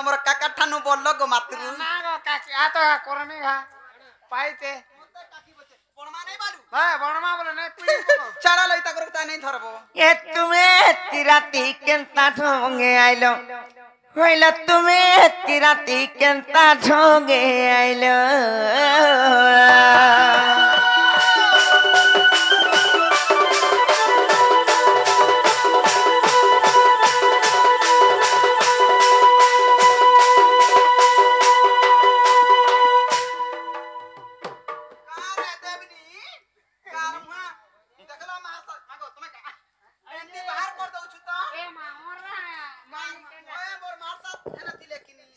तमर काका ठानु बोललो गो मातृ ना गो काकी आ तो करनी घा पाइते बणमा नहीं बालू हां बणमा बोले नहीं तुई बोलो चाड़ा लइता करता नहीं धरबो ए तुम्हें तिराती केंता ढोंगे आइलो होइला तुम्हें तिराती केंता ढोंगे आइलो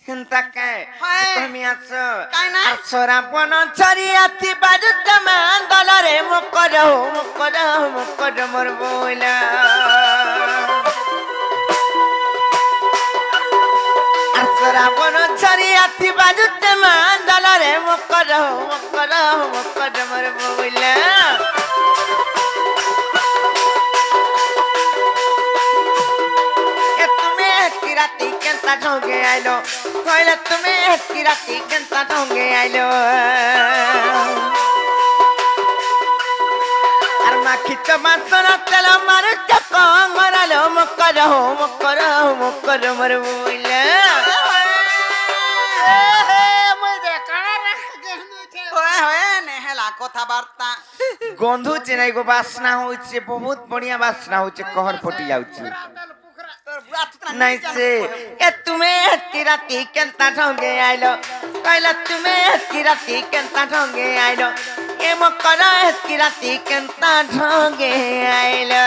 हिंता काय कमियाच अक्षरा बन छरियाती बाजुत मान दलरे मुकर मोर बोला अक्षरा बन छरियाती बाजुत मान दलरे मुकर मोर बोला राती केंता ढोंगे आइलो कहले तुम्हें की राती केंता ढोंगे आइलो अर माखी तो मासर तेल मार चकंगरालो मुकर मोर बोला मुझे कणा गेहनु होए नेहला कथा वार्ता गंधु चेनाई गो वासना होइछे बहुत बढ़िया वासना होइछे कहर फटी जाउछे नहीं से ए तुम्हें तिराती केंता ढोंगे आइलो कहला तुम्हें तिराती केंता ढोंगे आइलो ए मकर तिराती केंता ढोंगे आइलो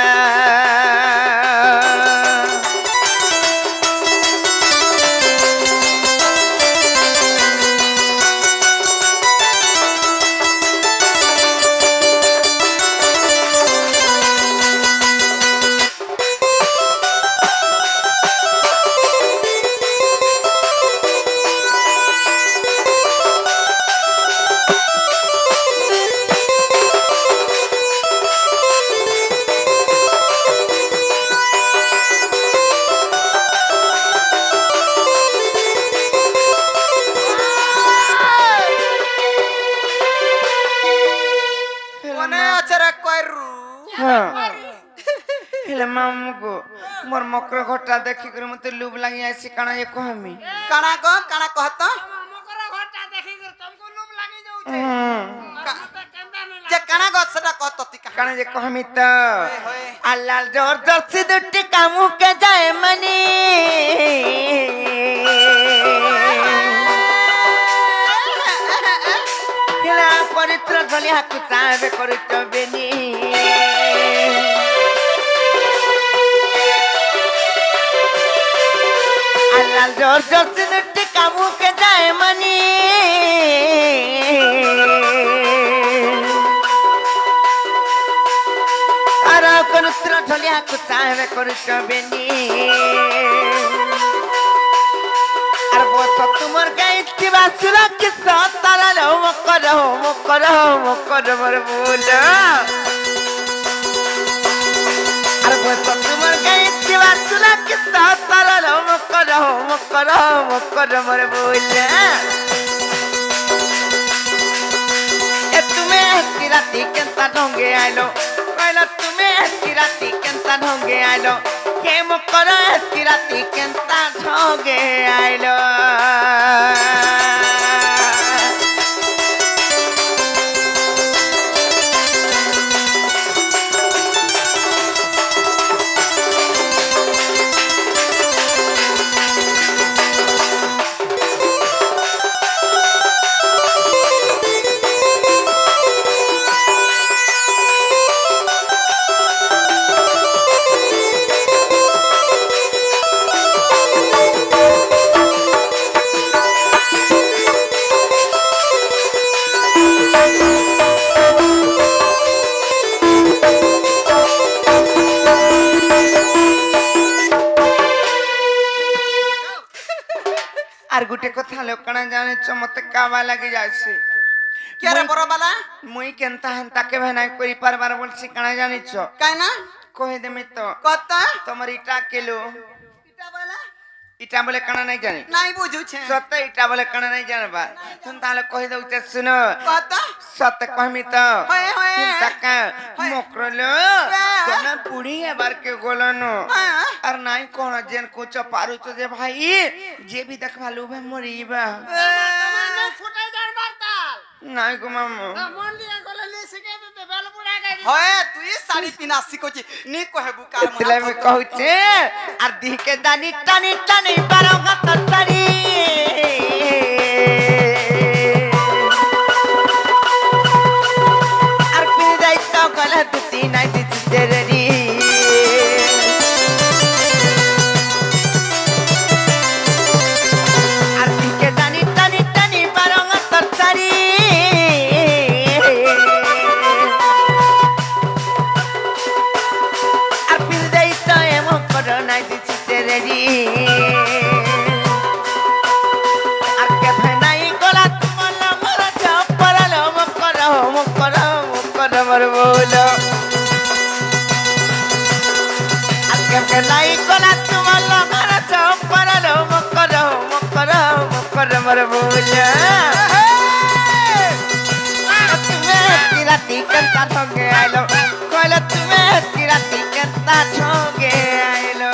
मामको मोर मकर घटा देखि कर मते लुब लागि आसी काना ये कहमी काना कहत मकर घटा देखि कर तुमको लूप लागी जाउछे जे काना गो सेटा कहत ती काना जे कहमी त अल्लाह जोर जोर से दुटी कामू के जाए मनी हिला पवित्र गली हाकु चावे करित बेनी अल्लाह जोर जोर से दुटी कामू के जाए मनी अरे पवित्र गली हाकु चावे करित बेनी अरे बस तुमर गाई थिबा सुरक्षित तारा लो मकर मोर बोला अरे बस तुमर गाई थिबा सुरक्षित तारा लो मकर मोर बोला ए तुम्हें की राती केंता ढोंगे आइलो कहला तुम्हें की राती केंता ढोंगे आइलो के मकर की राती केंता ढोंगे आइलो आर गुटे कथा लोकना जाने छ मते कावा लागि जायसे के रे बरो बाला मुई केनता हंता के भनाई कोई परबार बोलसी कना जानि छ काई ना कहे देमे तो कत तमर इटा किलो इटा बाला ইটা বলে কানা নাই জানি নাই বুঝুছে সত্য ইটা বলে কানা নাই জানবা তুমি তাহলে কহি দউছে শুনো কত সত্য কহমি তো হয়, হয়। টাকা মকরলো তোমরা বুড়ি এবার কে গলনো হ্যাঁ। আর নাই কোন যেন কুচ পারুছ যে ভাই যে বি দেখবা লোভে মরিবা ফুটাই যার বারতাল নাই গো মামু মন দিয়ে গলে লি শিখে দিতে বেল পুরা গাই হয় তুই শাড়ি পিনা শিখছি নি কহেবু কার এতলে আমি কহুছে আর দিকে দানি টানি টানি পারো গাত টানি আর পিন যাই তো গলা দুটি নাই দিছি তেরি আর দিকে দানি টানি টানি পারো গাত টানি আর পিন যাই তো এমন করো নাই দিছি তেরি আর কে ফেনাই গলা তোমার মর চপরালো মকর মর বলো আর কে ফেনাই গলা তোমার মর চপরালো মকর মর বলো তুমি রাতি কেনতা ঠগে আইলো কইলো তুমি রাতি কেনতা ঠগে আইলো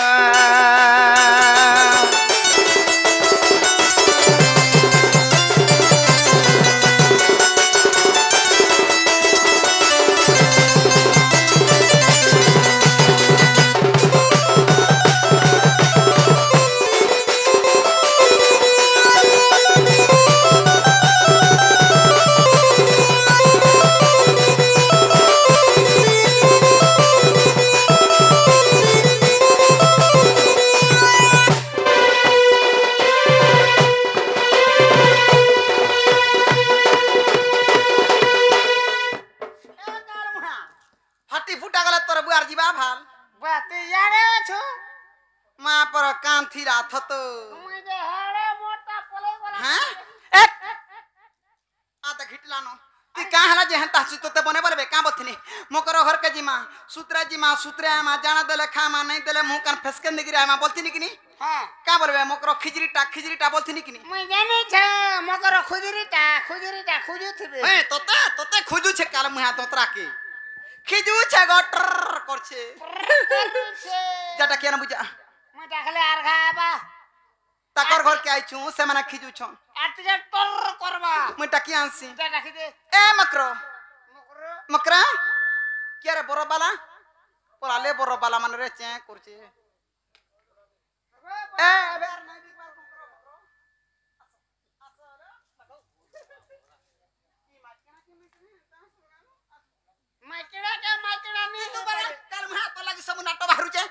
হাতি ফুটা গলে তোর বুয়ার জিবা ভাল বাতে ইয়ারে আছো মা পর কান থিরা থত তুমি যে হাড়ে মোটা পলাই বলা হ্যাঁ এক আতা ঘিটলানো তুই কা হলা যে হেন্তা সুতো তে বনে পারবে কা বথনি মকর ঘর কে জিমা সুত্রে মা জানা দেলে খা মা নাই দেলে মুহ কান ফেসকেন দিগিরা মা বলতিনি কিনি হ্যাঁ কা বলবে মকর খিজড়িটা বলতিনি কিনি মুই জানি ছে মকর খুজুরিটা খুজুথিবে হ্যাঁ তোতে খুজুছে কাল মুহা তোতরাকে খিজুছে গটর করছে যেটা কেন বুঝা মুই দেখলে আর খাবা তাকর ঘর কে আইছু সে মানে খিজুছ আটকে টর করবা মুই টাকি আনছি এটা রাখি দে এ মকর মকর মকরা কি রে বড় বালা পড়ালে বড় বালা মানে রে চে করছে এ এবে আর নাই দিবার মকর মাইকেড়া নি বালা কাল মুহা তো লাগি সব নাটো বাহরুছে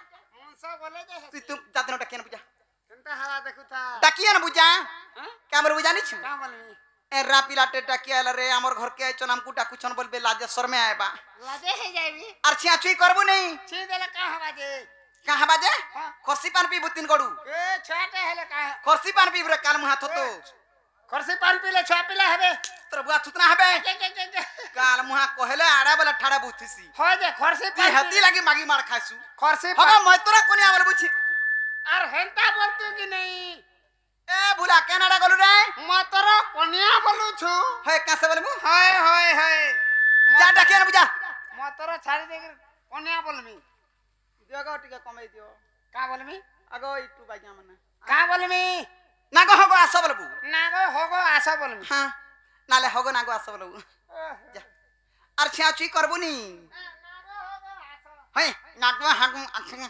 মুসা বলে যে তুই তুই জাতনটা কেন বুঝা চিন্তা হালা দেখুতা ডাকিয়া না বুঝা কেমন বুঝা নিছু কা বলবি এ রাপিলাটে ডাকিয়া রে আমার ঘর কে আইছন আমকু ডাকুছন বলবে লাজে শর্মে আইবা লাজে হে যাইবি আর ছিয়া ছুই করবো নেই ছি দেলে কা হবা যে কাহা বাজে খসি পান পি বুতিন গড়ু এ ছয়াতে হেলে কা খসি পান পি রে কাল মুহা থতো করছি পান পিলে ছয়া পিলে হবে তোর বুয়া ছুতনা হবে যে কাল মুহা কহেলে আড়া বলে ঠাড়া বুথিছি হয় যে খরসি তুই হাতি লাগি মাগি মার খাইছু খরসি হবে মই তোরা কোনি আমল বুঝি আর হেন্তা বলতু কি নেই এ ভুলা কেনাডা গলু রে মাতর কনিয়া বলুছু হে কাছে বলমু হয় যা ডাকিয়া না বুঝা মাতর ছাড়ি দে কনিয়া বলবি দিও গো টিকে কমাই দিও কা বলবি আগো ইটু বাগিয়া মানে কা বলবি না গো হগো আস বলবু না গো হগো আসা বলবি হ্যাঁ নালে হগো না গো আস বলবু যা আর ছিয়া ছুই করবো নি না গো হগো আসা হই না গো হাগো আছ না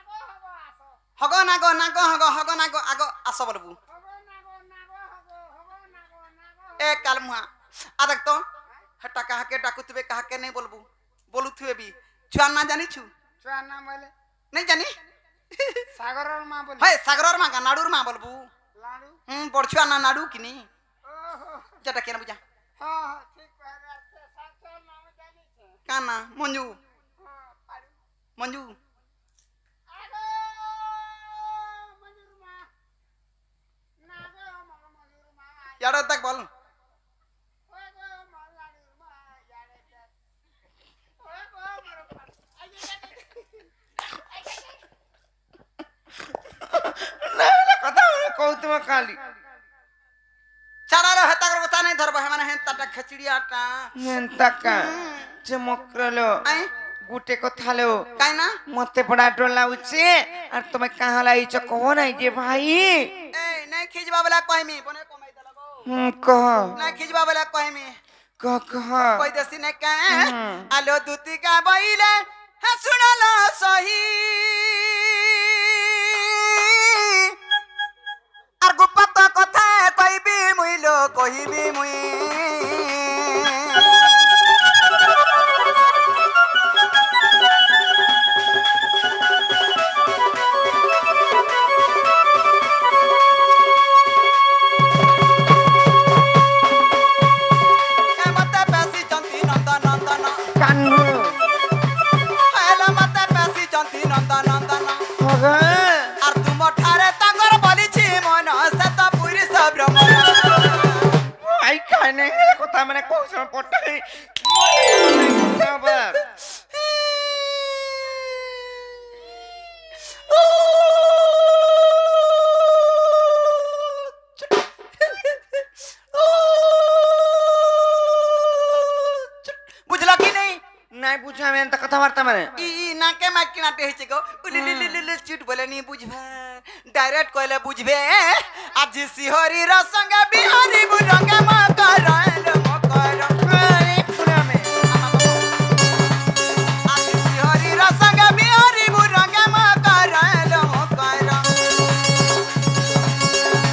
গো হগো আসা হগো না গো হগো না গো আগো আস বলবু হগো না গো হগো না গো এ কাল মুহা আদেখ তো হেটা কাহাকে ডাকুতবে কাহাকে নেই বলবু বলুথুবে বি ছুয়া না জানিছু চুয়ার নাম বলে नहीं जानी সাগরের মা বলে हाय सागरर मा नाडूर मा बोलबू লাড়ু बड़छुआ ना नाडू किनी ওহো जटा केना बुझा হ্যাঁ ঠিক কইরা আছে সাগর নাম জানিছে काना मंजू হ্যাঁ পারি मंजू আগো মজুর মা না গো মজুর মা यार तक बोल ওই গো মলাড়ির মা ইয়ারে ওই গো মর আই धरम काली छाड़ा रो हेता कथा नहीं धरबो हे माने हेंताटा खेचड़ियाटा एंता का जे मकरलो आई गुटे कथा लो काई ना मते बड़ा डर लाउचे और तुम कहां लाइछ कहो नहीं जे भाई ए नहीं खिजबा वाला कहमी बने कमाई देलगो कह नहीं खिजबा वाला कहमी कह कोई देसी ने का आलो दूती का बइले हे सुनलो सही আর গুপ্ত কথা কইবি মুইলো কইবি মুই মতে বেশি চন্তি নন্দন নন্দন कान्नु হেলা মতে বেশি চন্তি নন্দন নন্দন होगा আর তুম ঠারে তাঙ্গর বলিছি মন সত পুরি সব্রমণ आई खाने कथा माने कोसम पटई खबर বুঝলা কি নেই नहीं बुझा में त कथा वार्ता माने ই নাকে মাইকি নাটে হইছে গো উলিলিলিলি চিট বলে নি বুঝবে ডাইরেক্ট কইলে বুঝবে আজ সিহরি রসঙ্গ বিহারি বুরঙ্গ মকর মকর अरे पूरा में আজ সিহরি রসঙ্গ বিহারি বুরঙ্গ মকর মকর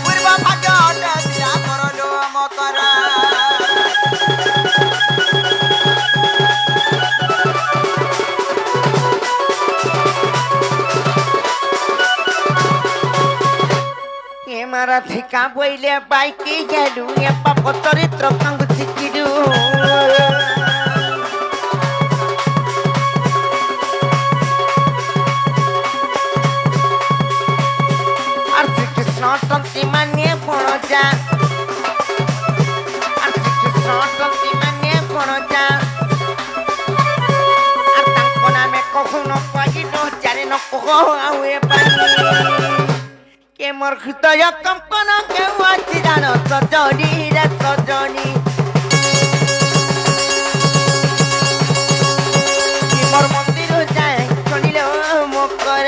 পূর্ব ভাগ্য অটে দিয়া করলো মকর ये मारा थिका बोइले बाइकी गेलु ये पाप चरित्र कंग सिकिदु आरती कृष्ण तंती माने पड़ जा आरती कृष्ण तंती माने पड़ जा आर तांको नामे कखुनो पाई न जाने न कहो आवे पानी के मोर हृदय कंपन के वाची जानो सजनी रे सजनी के मोर मंदिर जाए चलिलो मकर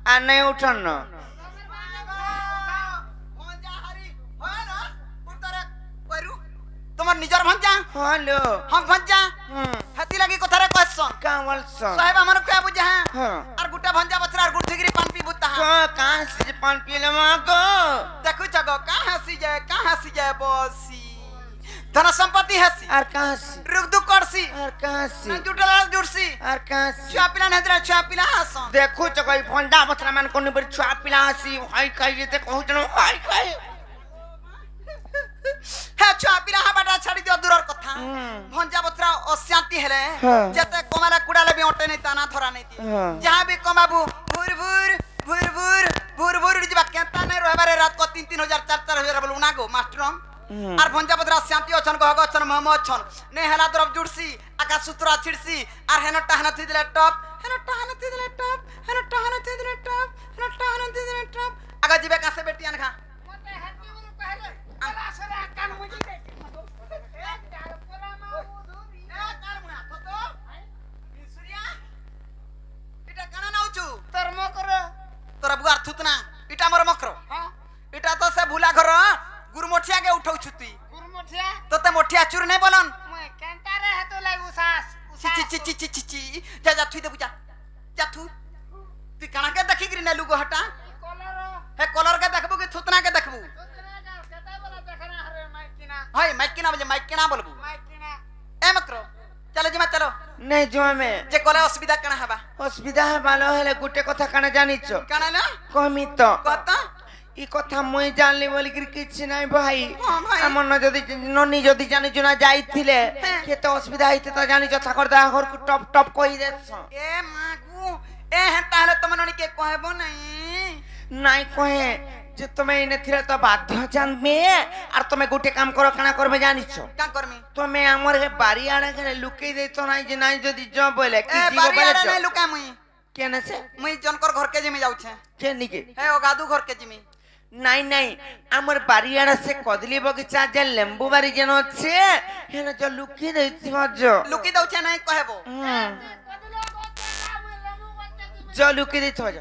आ नहीं उठन তোমার নিজের ভঞ্জা हेलो হক ভঞ্জা হাতি লাগি কথারে কইছন कावल सन সাহেব আমার কয়া বুঝা हां আর গুটা ভঞ্জা বছর আর গুড় থিগরি পান পি বুতা कहां से पान पीले मागो দেখু জগ কা হাসি যায় বসি ধন সম্পত্তি হাসি और कहां से রুক দু করছি और कहां से জুটলা জুড়ছি और कहां से ছুয়া পিলা নেদ্রা ছুয়া পিলা হাসন देखो तो कोई फंडा बतरा मान कोनी पर छुआ पिला हसी हाय खाई जेते कहू जनो हाय खाई হ্যাঁ ছুয়া পিলা হাবাটা ছাড়ি দিও দূরের কথা ভঞ্জা বছরা অশান্তি হেলে হ্যাঁ। যেতে কমালা কুড়ালে বি অটে নেই তানা ধরা নেই হ্যাঁ। যাহা বি কমাবু ভুর ভুর ভুর ভুর ভুর ভুর যা কেতা নাই রহবারে রাত কো 3-3 হাজার 4-4 হাজার বলু না গো মাস্টরম আর ভঞ্জা বছরা শান্তি অছন গহগ অছন মম অছন নে হেলা দরব জুড়ছি আকাশ সূত্র ছিড়ছি আর হেন টাহনা থি দিলে টপ হেন টাহনা থি দিলে টপ হেন টাহনা থি দিলে টপ হেন টাহনা থি দিলে টপ আগা জিবে কাছে বেটিয়ান খা মতে হাতি বল কইলে আলা সরা কান মুজি দে এ তার পোলা মা উধুরি এ কার মুয়া ফটো সুরিয়া এটা কানা নাউচু তোর মকর তোরা বুয়ার থুতনা এটা আমার মক্র হ্যাঁ এটা তো সে ভুলা ঘর গুরু মঠিয়া কে উঠাউছু তুই গুরমঠিয়া তোতে মঠিয়া চুর নাই বলন মই কেন্টারে হেতো লাই উসাস চি চি চি চি চি চি চি যা যা থুই দে বুঝা যা থু তুই কানা কে দেখি গরি না লুগো হটা কলর হে কলর কে দেখবো কি থুতনা কে দেখবো তোতনা গা কেতা বলা দেখনা হরে মাইকিনা হয় মাইক কিনা বলে মাইক কিনা বলবো মাইকিনা এ মক্র চলো জিমা চলো नहीं जो में যে কলে অসুবিধা কেনা হবা असुविधा है भालो हेले गुटे कथा काना जानिच কানা না कमी तो কত ই কথা মই জানলি বলি কি কিছু নাই ভাই হ্যাঁ ভাই। আমার না যদি ননি যদি জানি জনা যাইছিলে হ্যাঁ। কেতে অসুবিধা হইতে তো জানি ঠাকুর দা ঘর টপ টপ কই দেছ এ মাগু ए हैं ताहले तुमने के कहबो नहीं নাই কহে যে তুমি এনে থিলে তো বাধ্য জানবে আর তুমি গোটে কাম করো কানা করবে জানিছ क्या करमी তুমি আমার বাড়ি আড়ে গেলে লুকিয়ে দেই তো নাই যে নাই যদি জ বলে কি ए জীব बारी বলে आड़े नहीं लुका मुई কেন সে मुई जनकर घर के जिमी जाउछे কে নিকে हे ओ गादू घर के जिमी নাই নাই আমার বাড়ি আড়ে সে কদলি বগিচা যে লেম্বু বাড়ি যেন আছে হেন যে লুকিয়ে দেইছিব জ लुकी दउछे नहीं कहबो হুম বদলে বদলে আমি লেবু বাচ্চা দিবি জ লুকিয়ে দিতে হবে